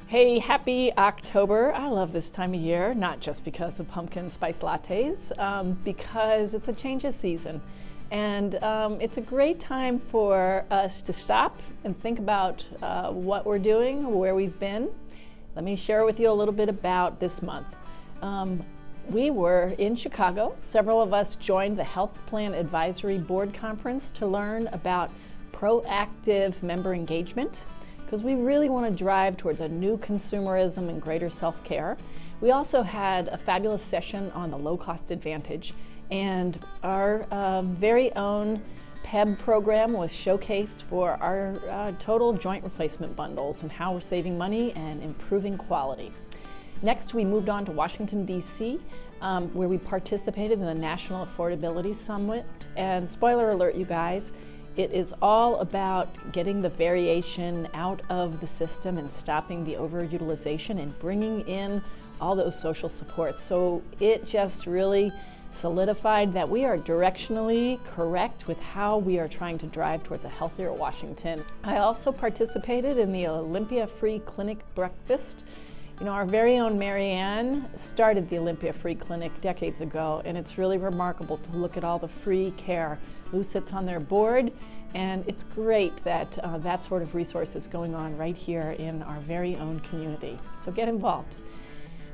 Hey, happy October. I love this time of year, not just because of pumpkin spice lattes, because it's a change of season. And it's a great time for us to stop and think about what we're doing, where we've been. Let me share with you a little bit about this month. We were in Chicago. Several of us joined the Health Plan Advisory Board Conference to learn about proactive member engagement, because we really want to drive towards a new consumerism and greater self-care. We also had a fabulous session on the low-cost advantage, and our very own PEB program was showcased for our total joint replacement bundles and how we're saving money and improving quality. Next, we moved on to Washington DC, where we participated in the National Affordability Summit. And spoiler alert, you guys, it is all about getting the variation out of the system and stopping the overutilization and bringing in all those social supports. So it just really solidified that we are directionally correct with how we are trying to drive towards a healthier Washington. I also participated in the Olympia Free Clinic breakfast. You know, our very own Marianne started the Olympia Free Clinic decades ago, and it's really remarkable to look at all the free care. Lou sits on their board, and it's great that that sort of resource is going on right here in our very own community. So get involved.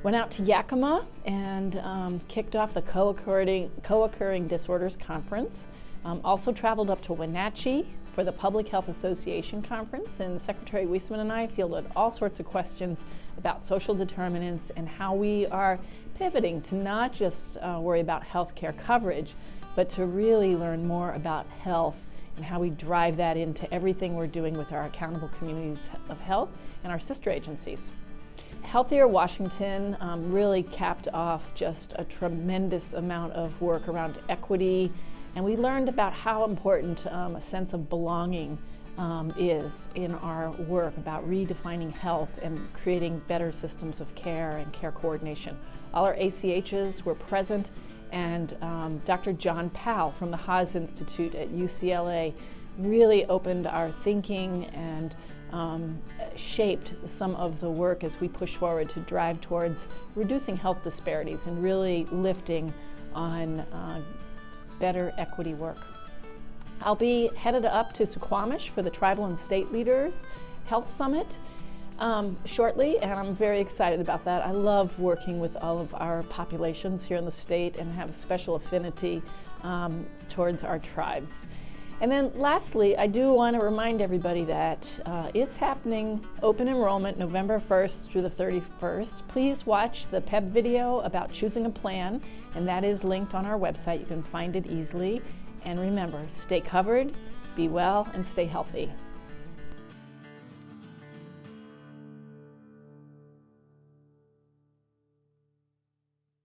Went out to Yakima and kicked off the Co-occurring Disorders Conference. Also traveled up to Wenatchee for the Public Health Association Conference, and Secretary Weisman and I fielded all sorts of questions about social determinants and how we are pivoting to not just worry about healthcare coverage, but to really learn more about health and how we drive that into everything we're doing with our accountable communities of health and our sister agencies. Healthier Washington really capped off just a tremendous amount of work around equity, and we learned about how important a sense of belonging is in our work about redefining health and creating better systems of care and care coordination. All our ACHs were present, and Dr. John Powell from the Haas Institute at UCLA really opened our thinking and shaped some of the work as we push forward to drive towards reducing health disparities and really lifting on better equity work. I'll be headed up to Suquamish for the Tribal and State Leaders Health Summit shortly, and I'm very excited about that. I love working with all of our populations here in the state and have a special affinity towards our tribes. And then lastly, I do want to remind everybody that it's happening, open enrollment November 1st through the 31st. Please watch the PEB video about choosing a plan, and that is linked on our website. You can find it easily. And remember, stay covered, be well, and stay healthy.